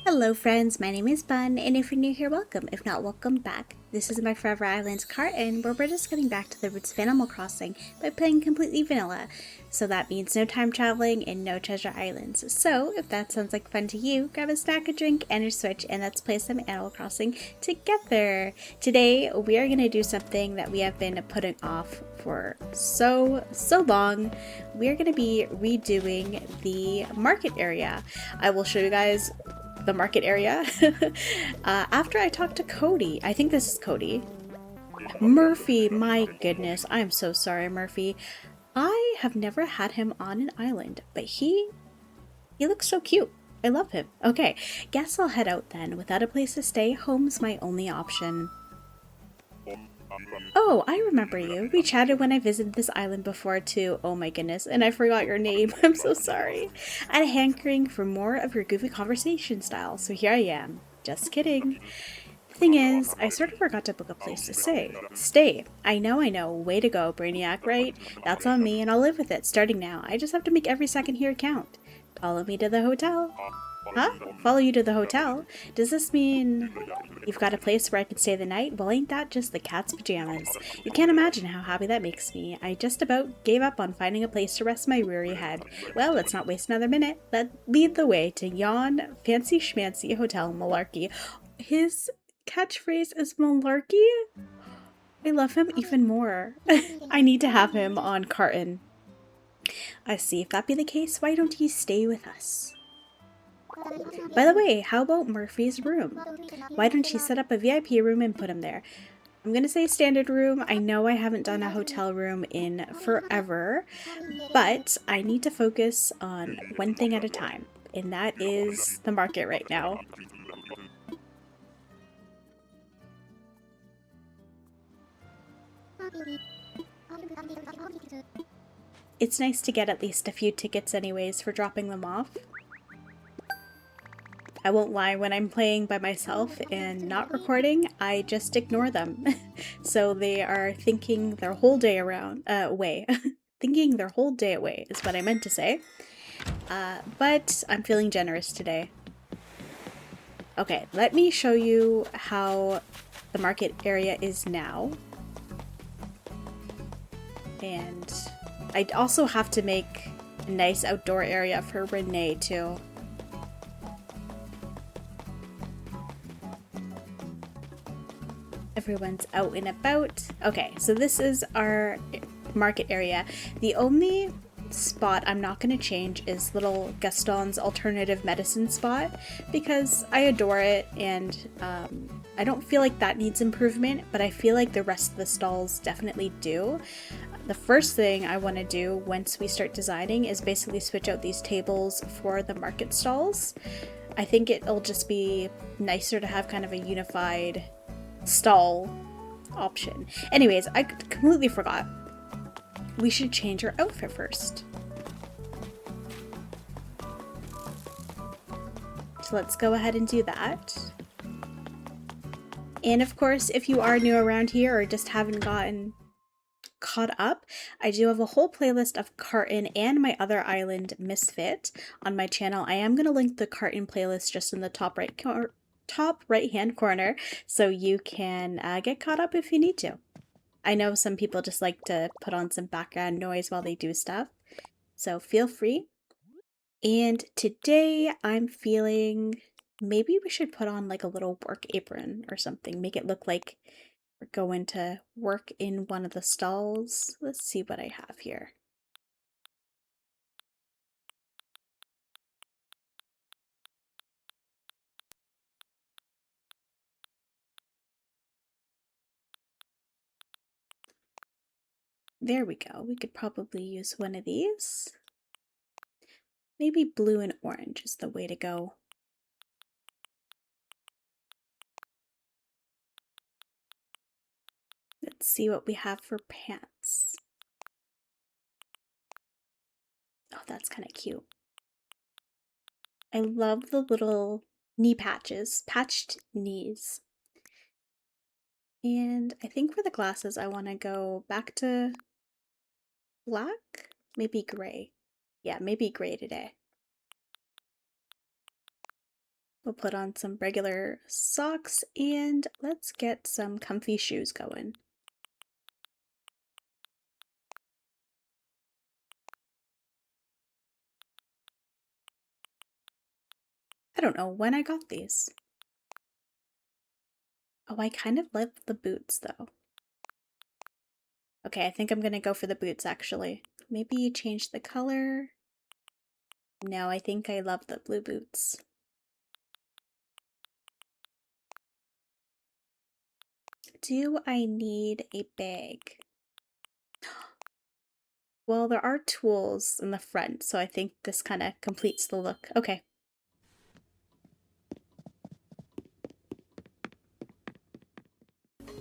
Hello friends, my name is Bun, and if you're new here, welcome. If not, welcome back. This is my Forever Islands Carton, where we're just getting back to the roots of Animal Crossing by playing completely vanilla. So that means no time traveling and no treasure islands. So if that sounds like fun to you, grab a snack, a drink, and a Switch, and let's play some Animal Crossing together. Today, we are going to do something that we have been putting off for so long. We're going to be redoing the market area. I will show you guys the market area after I talk to Cody. I think this is Cody. Murphy, my goodness, I am so sorry, Murphy. I have never had him on an island, but he looks so cute. I love him. Okay, guess I'll head out then. Without a place to stay, home's my only option. Oh, I remember you. We chatted when I visited this island before too. Oh my goodness, and I forgot your name. I'm so sorry. I had a hankering for more of your goofy conversation style, so here I am. Just kidding. The thing is, I sort of forgot to book a place to stay. I know. Way to go, Brainiac, right? That's on me, and I'll live with it starting now. I just have to make every second here count. Follow me to the hotel. Huh? Follow you to the hotel? Does this mean you've got a place where I can stay the night? Well, ain't that just the cat's pajamas? You can't imagine how happy that makes me. I just about gave up on finding a place to rest my weary head. Well, let's not waste another minute. Let's lead the way to yon fancy schmancy hotel malarkey. His catchphrase is malarkey? I love him even more. I need to have him on Carton. I see. If that be the case, why don't he stay with us? By the way, how about Murphy's room? Why don't you set up a VIP room and put him there? I'm gonna say standard room. I know I haven't done a hotel room in forever, but I need to focus on one thing at a time, and that is the market right now. It's nice to get at least a few tickets anyways for dropping them off. I won't lie, when I'm playing by myself and not recording, I just ignore them. So they are thinking their whole day away. Thinking their whole day away is what I meant to say. But I'm feeling generous today. Okay, let me show you how the market area is now. And I also have to make a nice outdoor area for Renee too. Everyone's out and about. Okay, so this is our market area. The only spot I'm not going to change is little Gaston's alternative medicine spot because I adore it, and I don't feel like that needs improvement, but I feel like the rest of the stalls definitely do. The first thing I want to do once we start designing is basically switch out these tables for the market stalls. I think it'll just be nicer to have kind of a unified stall option. Anyways, I completely forgot. We should change our outfit first. So let's go ahead and do that. And of course, if you are new around here or just haven't gotten caught up, I do have a whole playlist of Carton and my other island, Misfit, on my channel. I am going to link the Carton playlist just in the top right hand corner so you can get caught up if you need to. I know some people just like to put on some background noise while they do stuff, so feel free. And today I'm feeling maybe we should put on like a little work apron or something, make it look like we're going to work in one of the stalls. Let's see what I have here. There we go. We could probably use one of these. Maybe blue and orange is the way to go. Let's see what we have for pants. Oh, that's kind of cute. I love the little knee patches, patched knees. And I think for the glasses, I want to go back to black, maybe gray. Yeah, maybe gray today. We'll put on some regular socks and let's get some comfy shoes going. I don't know when I got these. Oh, I kind of love the boots though. Okay, I think I'm gonna go for the boots actually. Maybe change the color. No, I think I love the blue boots. Do I need a bag? Well, there are tools in the front, so I think this kind of completes the look. Okay.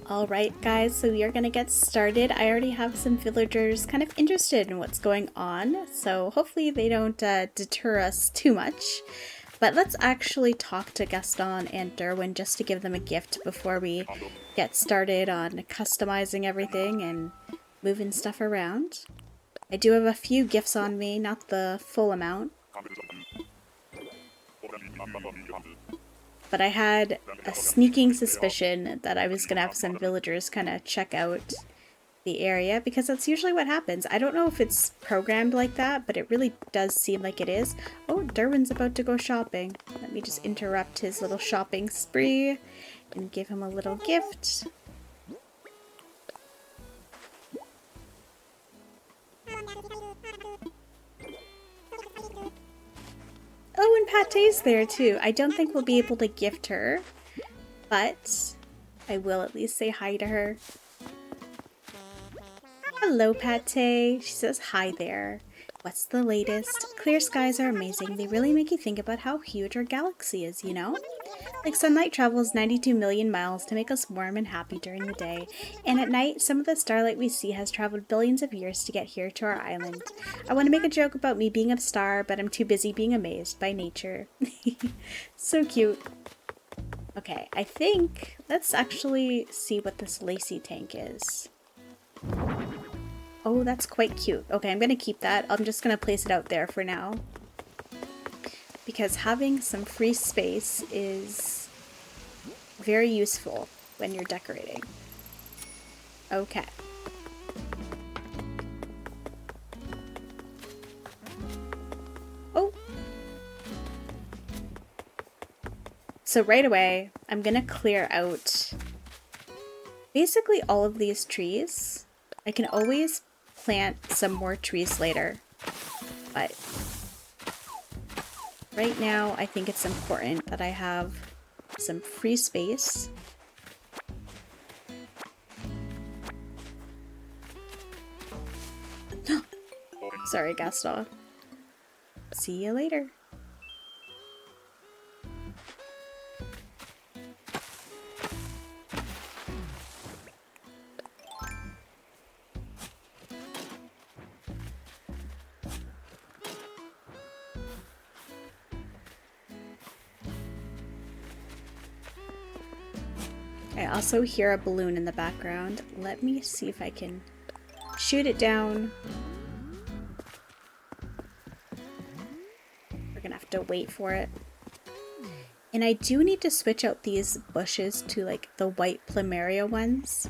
Alright guys, so we are gonna get started. I already have some villagers kind of interested in what's going on, so hopefully they don't deter us too much. But let's actually talk to Gaston and Derwin just to give them a gift before we get started on customizing everything and moving stuff around. I do have a few gifts on me, not the full amount. But I had a sneaking suspicion that I was going to have some villagers kind of check out the area, because that's usually what happens. I don't know if it's programmed like that, but it really does seem like it is. Oh, Derwin's about to go shopping. Let me just interrupt his little shopping spree and give him a little gift. Oh, and Pate's there too. I don't think we'll be able to gift her, but I will at least say hi to her. Hello, Pate. She says hi there. What's the latest? Clear skies are amazing. They really make you think about how huge our galaxy is, you know? Like sunlight travels 92 million miles to make us warm and happy during the day, and at night, some of the starlight we see has traveled billions of years to get here to our island. I want to make a joke about me being a star, but I'm too busy being amazed by nature. So cute. Okay, I think let's actually see what this Lacy tank is. Oh, that's quite cute. Okay, I'm gonna keep that. I'm just gonna place it out there for now, because having some free space is very useful when you're decorating. Okay. Oh! So right away, I'm gonna clear out basically all of these trees. I can always plant some more trees later, but right now I think it's important that I have some free space. Sorry, Gaston. See you later. I also hear a balloon in the background. Let me see if I can shoot it down. We're gonna have to wait for it. And I do need to switch out these bushes to like the white plumeria ones.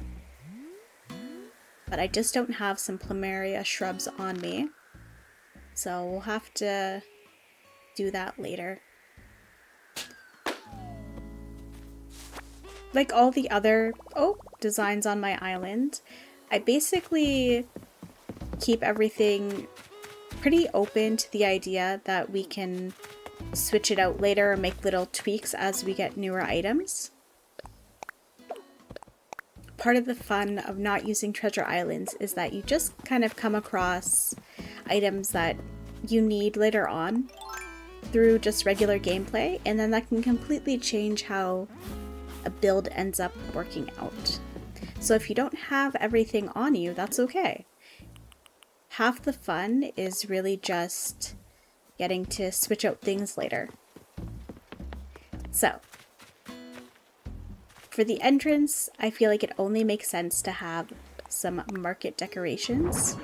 But I just don't have some plumeria shrubs on me. So we'll have to do that later. Like all the other designs on my island, I basically keep everything pretty open to the idea that we can switch it out later or make little tweaks as we get newer items. Part of the fun of not using treasure islands is that you just kind of come across items that you need later on through just regular gameplay, and then that can completely change how a build ends up working out. So if you don't have everything on you, that's okay. Half the fun is really just getting to switch out things later. So, for the entrance, I feel like it only makes sense to have some market decorations.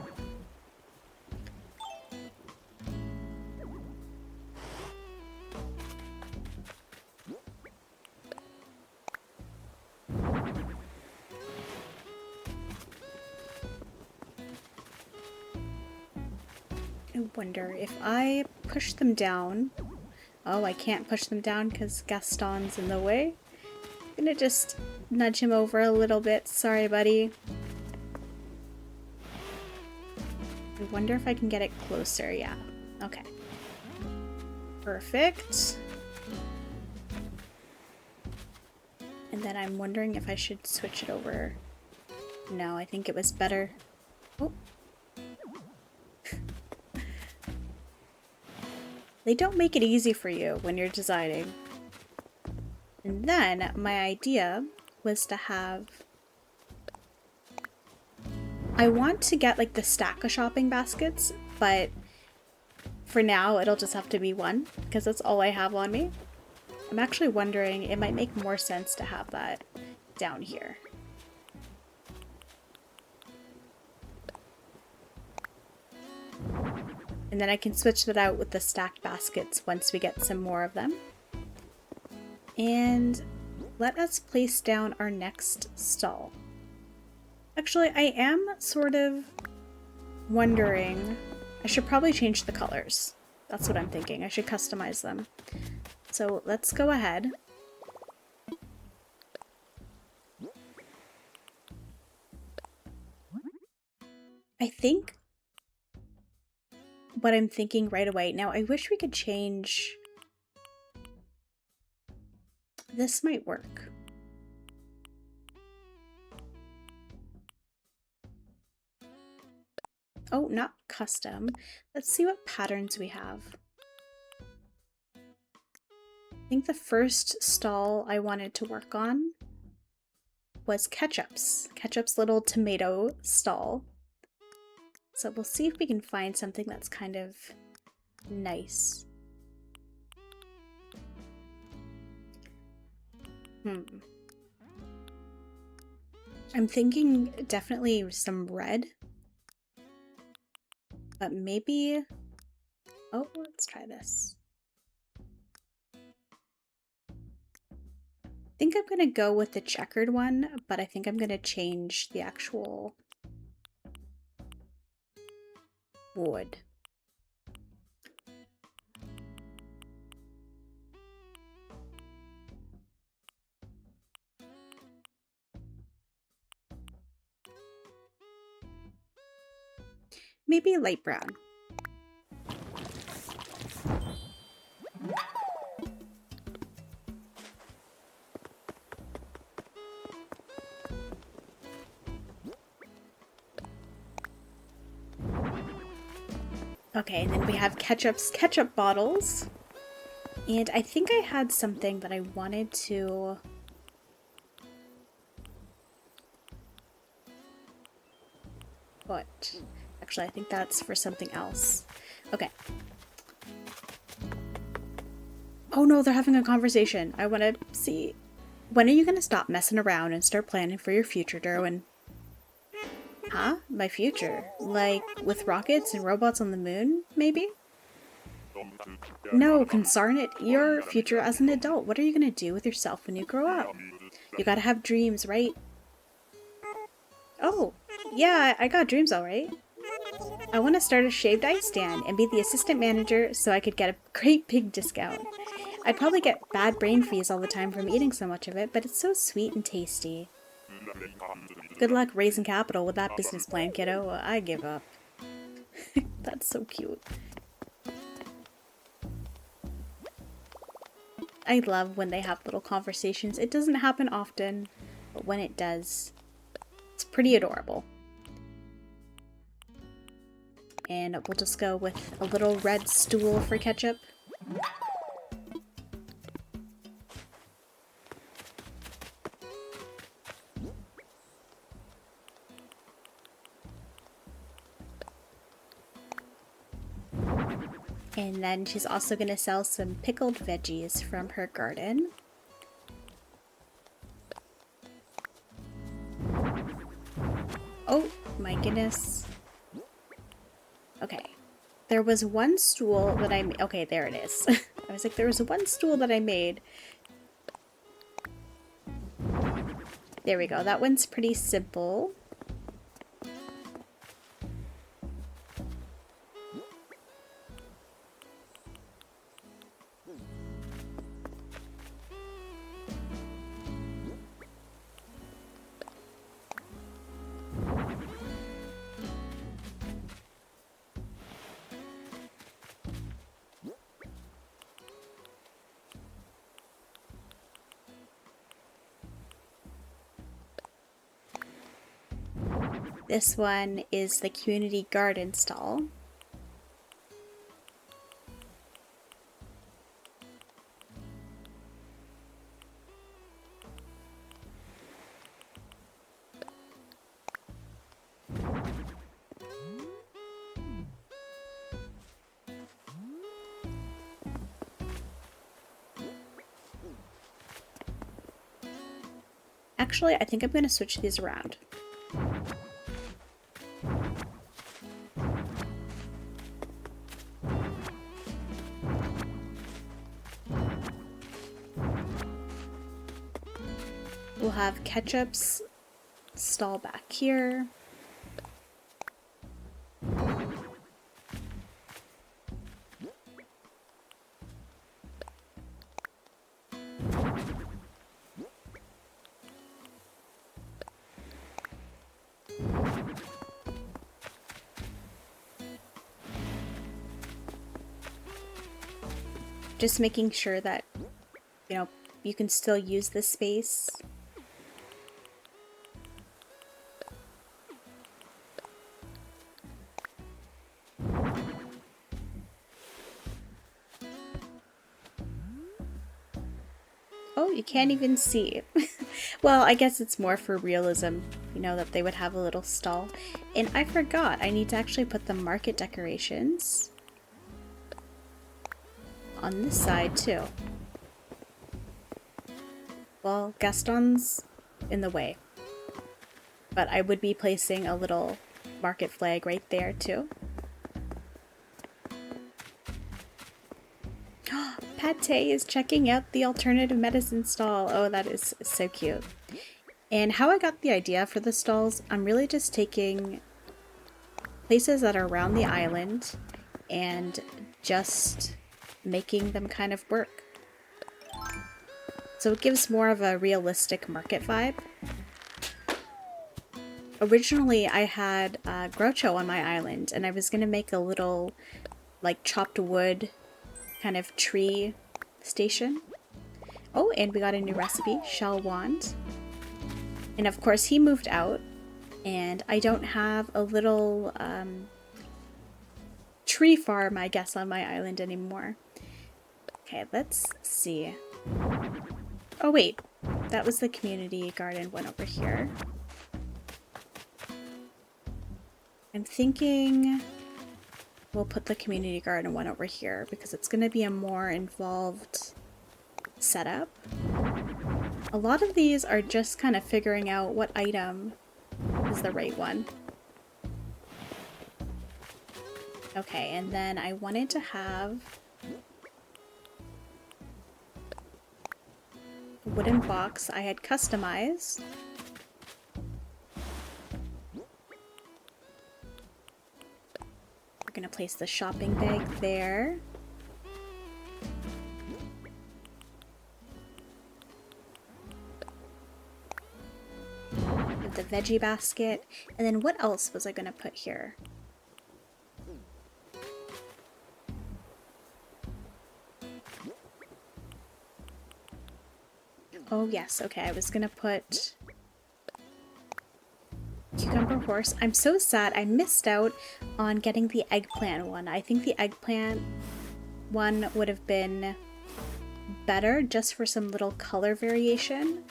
I wonder if I push them down. Oh, I can't push them down because Gaston's in the way. I'm gonna just nudge him over a little bit. Sorry, buddy. I wonder if I can get it closer. Yeah. Okay. Perfect. And then I'm wondering if I should switch it over. No, I think it was better. Oh. They don't make it easy for you when you're designing. And then my idea was to have... I want to get like the stack of shopping baskets, but for now it'll just have to be one because that's all I have on me. I'm actually wondering it might make more sense to have that down here. And then I can switch that out with the stacked baskets once we get some more of them. And let us place down our next stall. Actually, I am sort of wondering, I should probably change the colors. That's what I'm thinking. I should customize them. So let's go ahead. I think what I'm thinking right away. Now, I wish we could change. This might work. Oh, not custom. Let's see what patterns we have. I think the first stall I wanted to work on was Ketchup's. Ketchup's little tomato stall. So we'll see if we can find something that's kind of nice. I'm thinking definitely some red. But maybe... Oh, let's try this. I think I'm gonna go with the checkered one, but I think I'm gonna change the actual wood. Maybe light brown. Okay, and then we have Ketchup's ketchup bottles. And I think I had something that I wanted to... What? Actually, I think that's for something else. Okay. Oh no, they're having a conversation. I want to see... When are you going to stop messing around and start planning for your future, Derwin? Huh? My future? Like, with rockets and robots on the moon, maybe? No, consarn it. Your future as an adult. What are you going to do with yourself when you grow up? You gotta have dreams, right? Oh, yeah, I got dreams alright. I want to start a shaved ice stand and be the assistant manager so I could get a great big discount. I'd probably get bad brain freeze all the time from eating so much of it, but it's so sweet and tasty. Good luck raising capital with that business plan, kiddo. I give up. That's so cute. I love when they have little conversations. It doesn't happen often, but when it does, it's pretty adorable. And we'll just go with a little red stool for Ketchup. And then she's also going to sell some pickled veggies from her garden. Oh my goodness. Okay. There was one stool that I made. Okay, there it is. I was like, there was one stool that I made. There we go. That one's pretty simple. This one is the community garden stall. Actually, I think I'm going to switch these around. We'll have Ketchup's stall back here. Just making sure that, you know, you can still use this space. Oh, you can't even see. Well, I guess it's more for realism, you know, that they would have a little stall. And I forgot, I need to actually put the market decorations on this side too. Well, Gaston's in the way, but I would be placing a little market flag right there too. Pate is checking out the alternative medicine stall. Oh, that is so cute. And how I got the idea for the stalls, I'm really just taking places that are around the island and just making them kind of work. So it gives more of a realistic market vibe. Originally, I had Groucho on my island, and I was going to make a little, like, chopped wood kind of tree station. Oh, and we got a new recipe, Shell Wand. And of course, he moved out, and I don't have a little tree farm, I guess, on my island anymore. Okay, let's see. Oh wait, that was the community garden one over here. I'm thinking we'll put the community garden one over here because it's going to be a more involved setup. A lot of these are just kind of figuring out what item is the right one. Okay, and then I wanted to have a wooden box I had customized. We're gonna place the shopping bag there. With the veggie basket. And then what else was I gonna put here? Oh yes, okay, I was gonna put cucumber horse. I'm so sad I missed out on getting the eggplant one. I think the eggplant one would have been better just for some little color variation,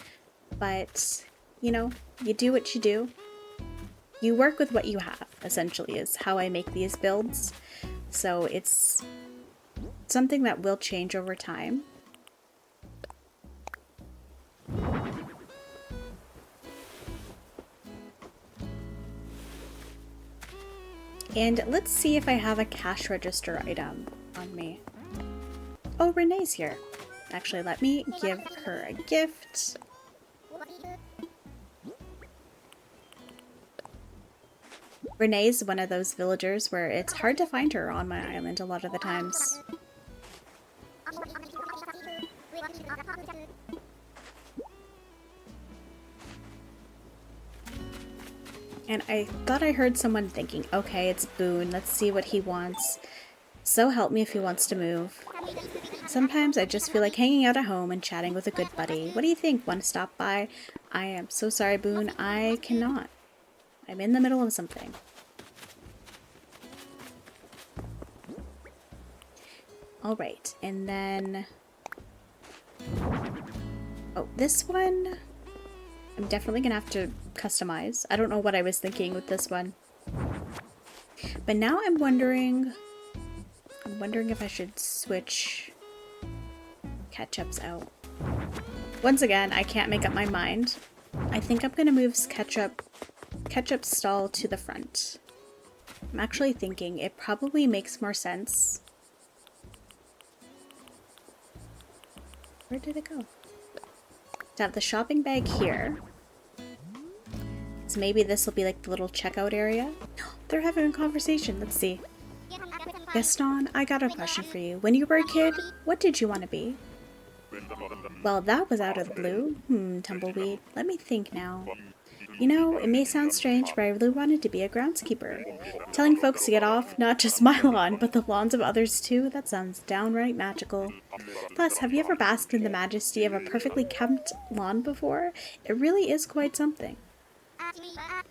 but you know, you do what you do. You work with what you have, essentially, is how I make these builds. So it's something that will change over time. And let's see if I have a cash register item on me. Oh, Renee's here. Actually, let me give her a gift. Renee's one of those villagers where it's hard to find her on my island a lot of the times. And I thought I heard someone thinking, okay, it's Boone, let's see what he wants. So help me if he wants to move. Sometimes I just feel like hanging out at home and chatting with a good buddy. What do you think? Want to stop by? I am so sorry, Boone. I cannot. I'm in the middle of something. Alright, and then... oh, this one... I'm definitely gonna have to customize. I don't know what I was thinking with this one. But now I'm wondering if I should switch ketchups out. Once again, I can't make up my mind. I think I'm gonna move ketchup stall to the front. I'm actually thinking it probably makes more sense. Where did it go? To have the shopping bag here. So maybe this will be like the little checkout area. They're having a conversation. Let's see. Gaston, I got a question for you. When you were a kid, what did you want to be? Well, that was out of the blue. Tumbleweed. Let me think now. You know, it may sound strange, but I really wanted to be a groundskeeper. Telling folks to get off not just my lawn, but the lawns of others too, that sounds downright magical. Plus, have you ever basked in the majesty of a perfectly kept lawn before? It really is quite something.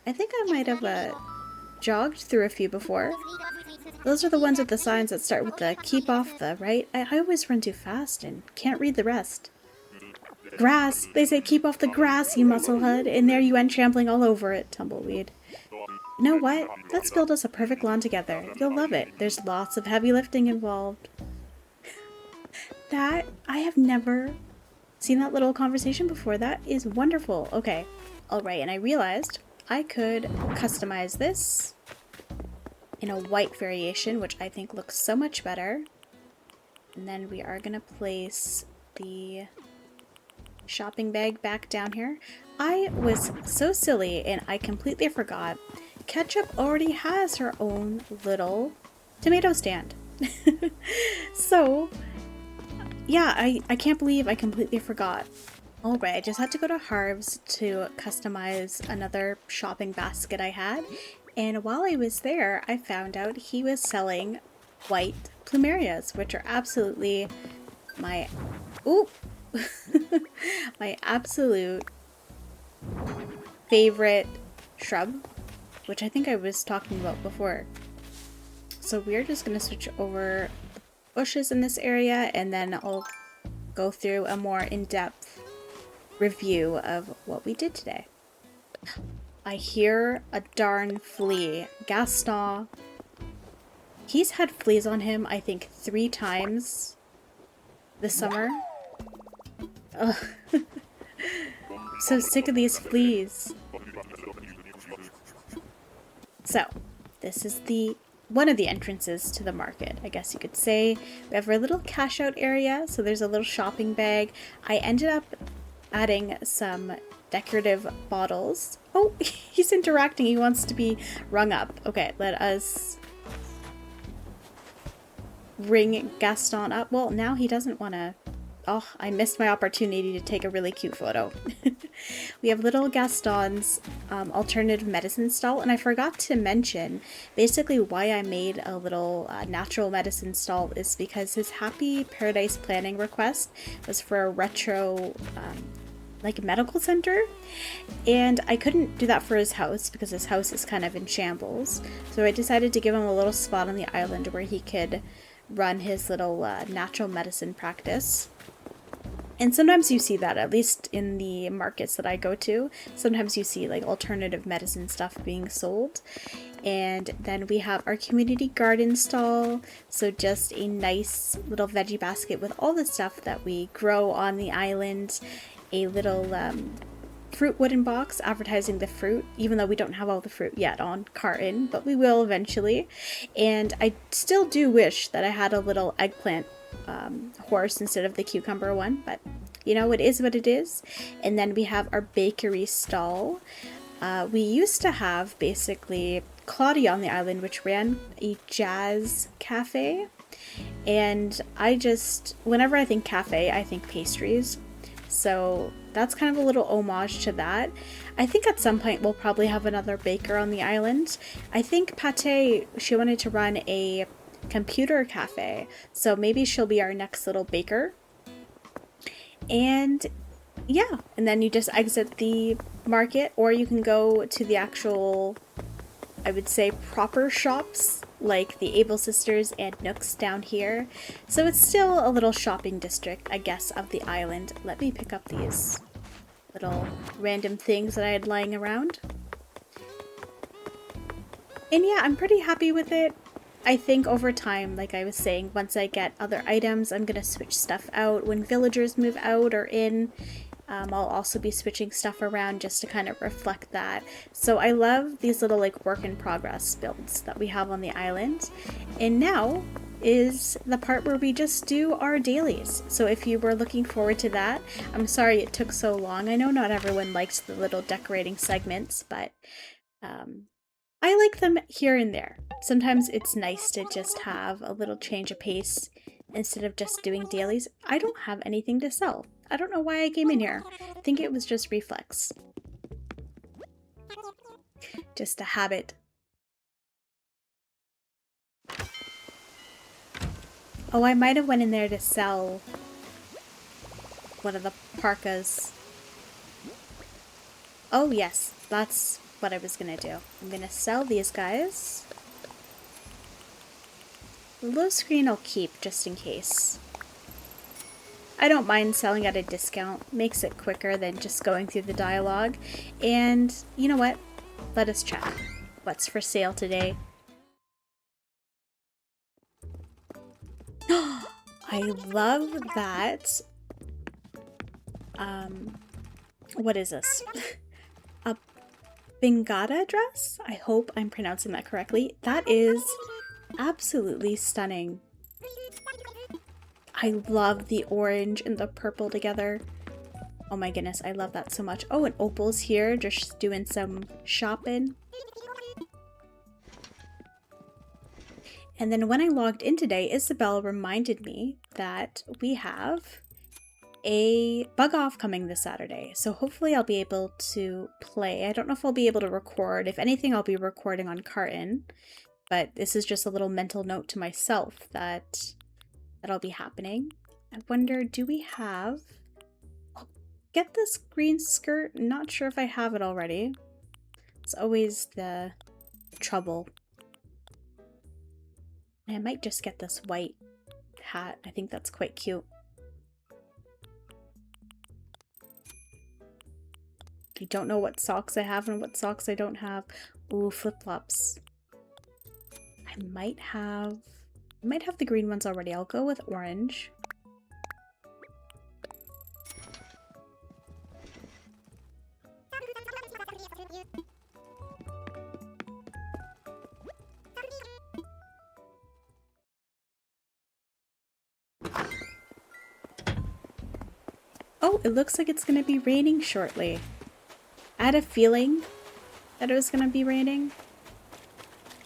I think I might have jogged through a few before. Those are the ones with the signs that start with the keep off the, right? I always run too fast and can't read the rest. Grass! They say keep off the grass, you musclehead, and there you end trampling all over it, Tumbleweed. You know what? Let's build us a perfect lawn together. You'll love it. There's lots of heavy lifting involved. That, I have never seen that little conversation before. That is wonderful. Okay. Alright, and I realized I could customize this in a white variation, which I think looks so much better. And then we are going to place the shopping bag back down here. I was so silly and I completely forgot. Ketchup already has her own little tomato stand. So, yeah, I can't believe I completely forgot. Alright, I just had to go to Harv's to customize another shopping basket I had. And while I was there, I found out he was selling white plumerias, which are absolutely my... ooh! my absolute favorite shrub, which I think I was talking about before. So we're just going to switch over the bushes in this area, and then I'll go through a more in-depth review of what we did today. I hear a darn flea. Gaston. He's had fleas on him, I think, 3 times this summer. Ugh. So sick of these fleas. So, this is one of the entrances to the market, I guess you could say. We have our little cash out area, so there's a little shopping bag. I ended up adding some decorative bottles. Oh, he's interacting. He wants to be rung up. Okay, let us ring Gaston up. Well, now he doesn't want to. Oh, I missed my opportunity to take a really cute photo. We have little Gaston's alternative medicine stall, and I forgot to mention basically why I made a little natural medicine stall is because his Happy Paradise planning request was for a retro like medical center, and I couldn't do that for his house because his house is kind of in shambles. So I decided to give him a little spot on the island where he could run his little natural medicine practice. And sometimes you see that, at least in the markets that I go to, sometimes you see like alternative medicine stuff being sold. And then we have our community garden stall, so just a nice little veggie basket with all the stuff that we grow on the island. A little fruit wooden box advertising the fruit, even though we don't have all the fruit yet on Carton, but we will eventually. And I still do wish that I had a little eggplant horse instead of the cucumber one, but you know, it is what it is. And then we have our bakery stall. We used to have basically Claudia on the island, which ran a jazz cafe, and whenever I think cafe, I think pastries. So that's kind of a little homage to that. I think at some point we'll probably have another baker on the island. I think Pate, she wanted to run a computer cafe, so maybe she'll be our next little baker. And yeah, and then you just exit the market, or you can go to the actual, I would say, proper shops like the Able Sisters and Nooks down here. So it's still a little shopping district, I guess, of the island. Let me pick up these little random things that I had lying around. And yeah, I'm pretty happy with it. I think over time, like I was saying, once I get other items, I'm gonna switch stuff out. When villagers move out or in, I'll also be switching stuff around just to kind of reflect that. So I love these little like work in progress builds that we have on the island. And now is the part where we just do our dailies. So if you were looking forward to that, I'm sorry it took so long. I know not everyone likes the little decorating segments, but I like them here and there. Sometimes it's nice to just have a little change of pace instead of just doing dailies. I don't have anything to sell. I don't know why I came in here. I think it was just reflex. Just a habit. Oh, I might have went in there to sell one of the parkas. Oh yes, that's what I was gonna do. I'm gonna sell these guys. The low screen I'll keep just in case. I don't mind selling at a discount. Makes it quicker than just going through the dialogue. And you know what? Let us check what's for sale today. I love that. What is this? A Bengada dress? I hope I'm pronouncing that correctly. That is absolutely stunning. I love the orange and the purple together. Oh my goodness, I love that so much. Oh, and Opal's here just doing some shopping. And then when I logged in today, Isabel reminded me that we have a bug off coming this Saturday. So hopefully I'll be able to play. I don't know if I'll be able to record. If anything, I'll be recording on Carton. But this is just a little mental note to myself that that'll be happening. I wonder, do we have... I'll get this green skirt. Not sure if I have it already. It's always the trouble. I might just get this white hat. I think that's quite cute. I don't know what socks I have and what socks I don't have. Ooh, flip-flops. I might have the green ones already. I'll go with orange. Oh, it looks like it's gonna be raining shortly. I had a feeling that it was gonna be raining.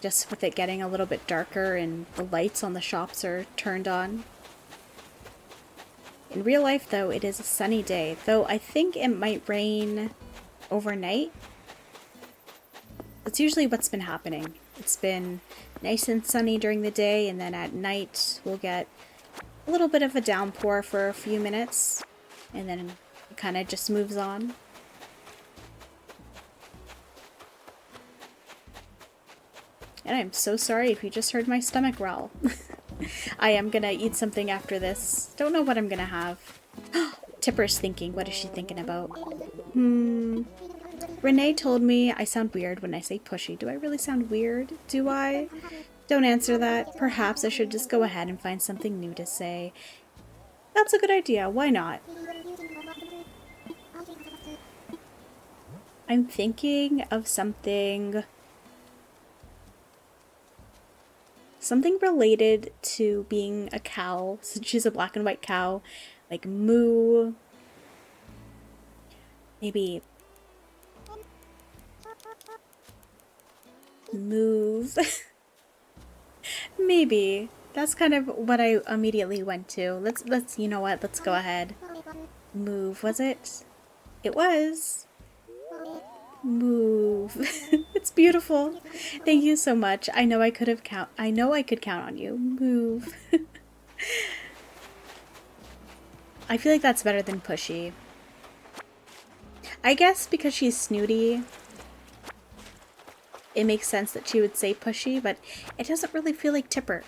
Just with it getting a little bit darker and the lights on the shops are turned on. In real life, though, it is a sunny day. Though I think it might rain overnight. That's usually what's been happening. It's been nice and sunny during the day, and then at night we'll get a little bit of a downpour for a few minutes. And then it kind of just moves on. And I'm so sorry if you just heard my stomach growl. I am gonna eat something after this. Don't know what I'm gonna have. Tipper's thinking. What is she thinking about? Renee told me I sound weird when I say pushy. Do I really sound weird? Do I? Don't answer that. Perhaps I should just go ahead and find something new to say. That's a good idea. Why not? I'm thinking of something related to being a cow, since she's a black and white cow. Like moo. Maybe move. Maybe. That's kind of what I immediately went to. Let's you know what? Let's go ahead. Move, was it? It was. Move. It's beautiful. Thank you so much. I know I could count on you. Move. I feel like that's better than pushy. I guess because she's snooty, it makes sense that she would say pushy, but it doesn't really feel like Tipper.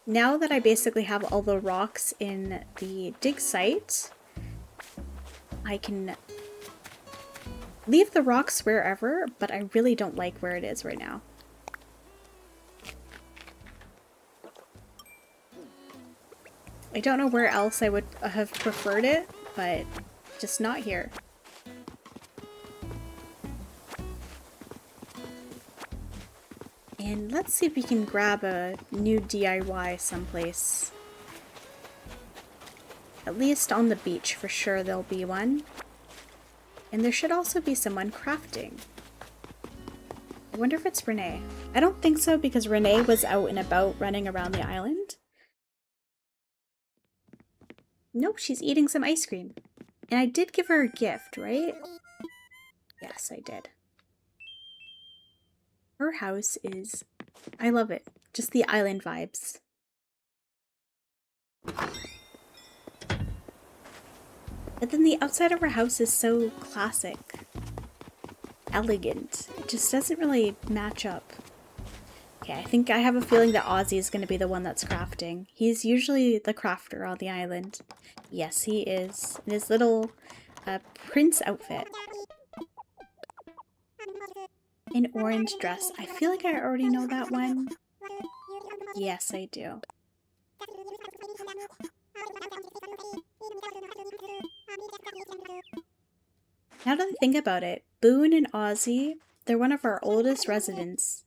Now that I basically have all the rocks in the dig site, I can leave the rocks wherever, but I really don't like where it is right now. I don't know where else I would have preferred it, but just not here. And let's see if we can grab a new DIY someplace. At least on the beach, for sure there'll be one. And there should also be someone crafting. I wonder if it's Renee. I don't think so because Renee was out and about running around the island. Nope, she's eating some ice cream. And I did give her a gift, right? Yes, I did. Her house is... I love it. Just the island vibes. But then the outside of her house is so classic. Elegant. It just doesn't really match up. Okay, I think I have a feeling that Ozzy is going to be the one that's crafting. He's usually the crafter on the island. Yes, he is. In his little prince outfit. An orange dress. I feel like I already know that one. Yes, I do. Now that I think about it, Boone and Ozzy, they're one of our oldest residents.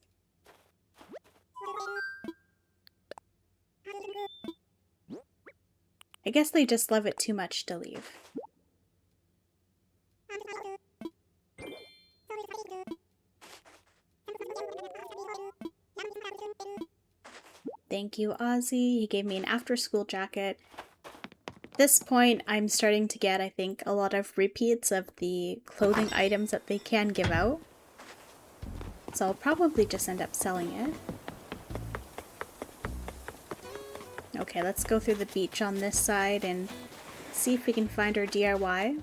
I guess they just love it too much to leave. Thank you, Ozzy. He gave me an after-school jacket. At this point, I'm starting to get, I think, a lot of repeats of the clothing items that they can give out. So I'll probably just end up selling it. Okay, let's go through the beach on this side and see if we can find our DIY.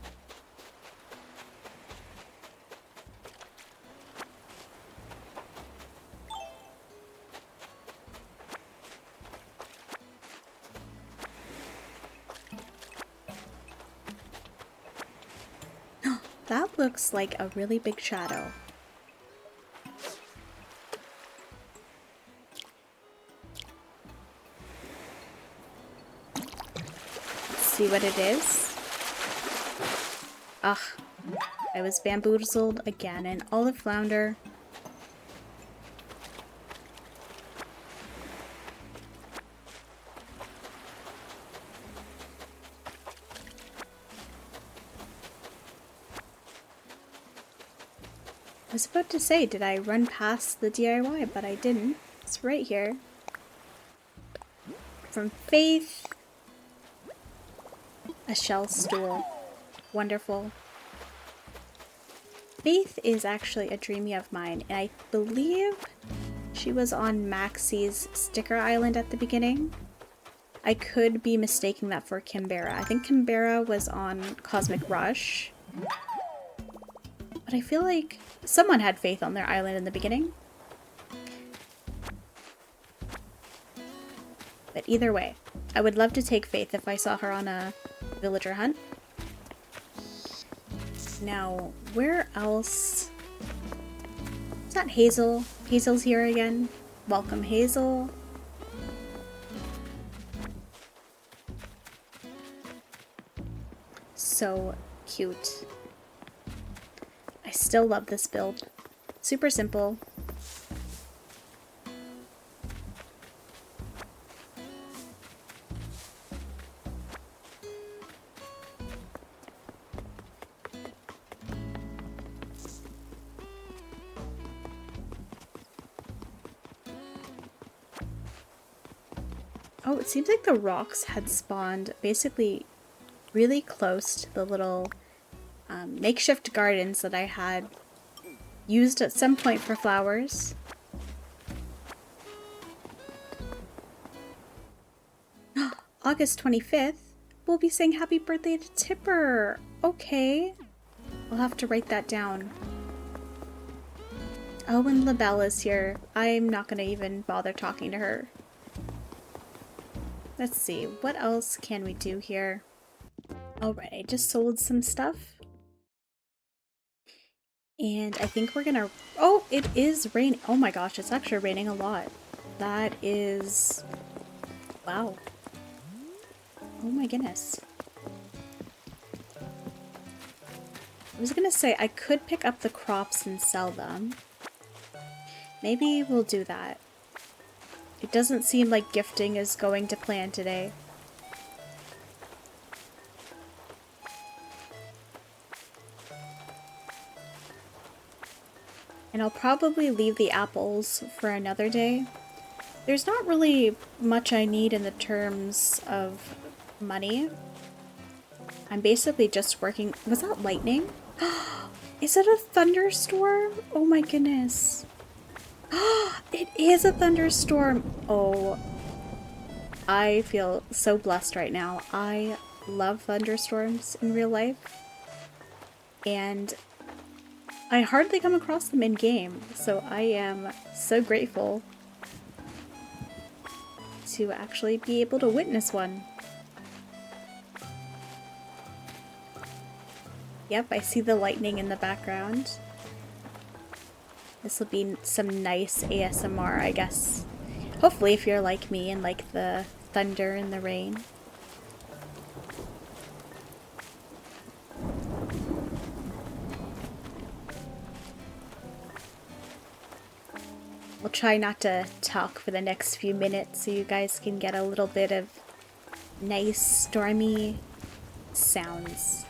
That looks like a really big shadow. Let's see what it is. Ugh, I was bamboozled again. An olive flounder. I was about to say, did I run past the DIY, but I didn't. It's right here. From Faith. A shell stool. Wonderful. Faith is actually a dreamie of mine, and I believe she was on Maxie's sticker island at the beginning. I could be mistaking that for Canberra. I think Canberra was on Cosmic Rush. But I feel like someone had Faith on their island in the beginning. But either way, I would love to take Faith if I saw her on a villager hunt. Now, where else? Is that Hazel? Hazel's here again. Welcome, Hazel. So cute. I still love this build. Super simple. Oh, it seems like the rocks had spawned basically really close to the little makeshift gardens that I had used at some point for flowers. August 25th, we'll be saying happy birthday to Tipper. Okay. I'll have to write that down. Oh, and Labella's here. I'm not gonna even bother talking to her. Let's see, what else can we do here? Alright, I just sold some stuff. And I think we're gonna... Oh, it is raining. Oh my gosh, it's actually raining a lot. That is... Wow. Oh my goodness. I was gonna say, I could pick up the crops and sell them. Maybe we'll do that. It doesn't seem like gifting is going to plan today. And I'll probably leave the apples for another day. There's not really much I need in the terms of money. I'm basically just working... Was that lightning? Is it a thunderstorm? Oh my goodness. It is a thunderstorm. Oh, I feel so blessed right now. I love thunderstorms in real life. And I hardly come across them in game, so I am so grateful to actually be able to witness one. Yep, I see the lightning in the background. This will be some nice ASMR, I guess. Hopefully if you're like me and like the thunder and the rain. We'll try not to talk for the next few minutes so you guys can get a little bit of nice stormy sounds.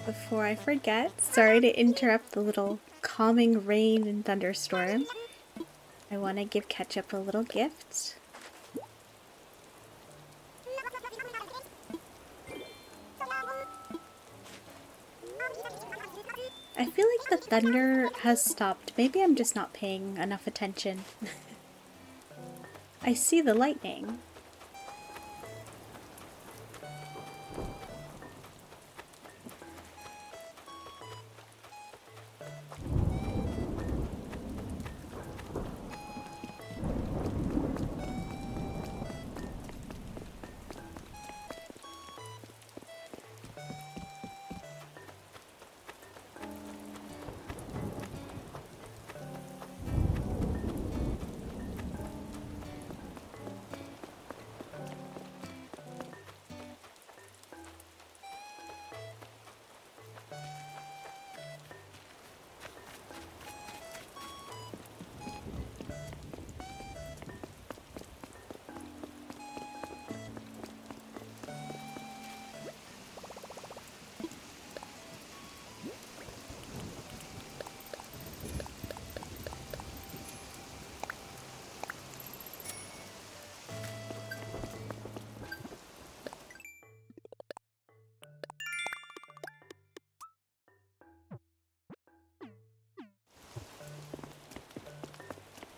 Before I forget, sorry to interrupt the little calming rain and thunderstorm. I want to give Ketchup a little gift. I feel like the thunder has stopped. Maybe I'm just not paying enough attention. I see the lightning.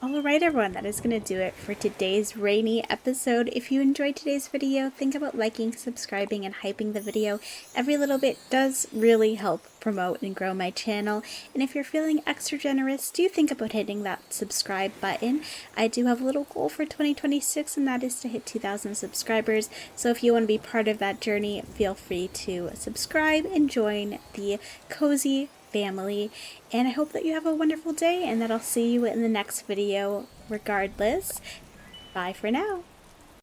Alright everyone, that is going to do it for today's rainy episode. If you enjoyed today's video, think about liking, subscribing, and hyping the video. Every little bit does really help promote and grow my channel. And if you're feeling extra generous, do think about hitting that subscribe button. I do have a little goal for 2026, and that is to hit 2,000 subscribers. So if you want to be part of that journey, feel free to subscribe and join the cozy family, and I hope that you have a wonderful day and that I'll see you in the next video regardless. Bye for now.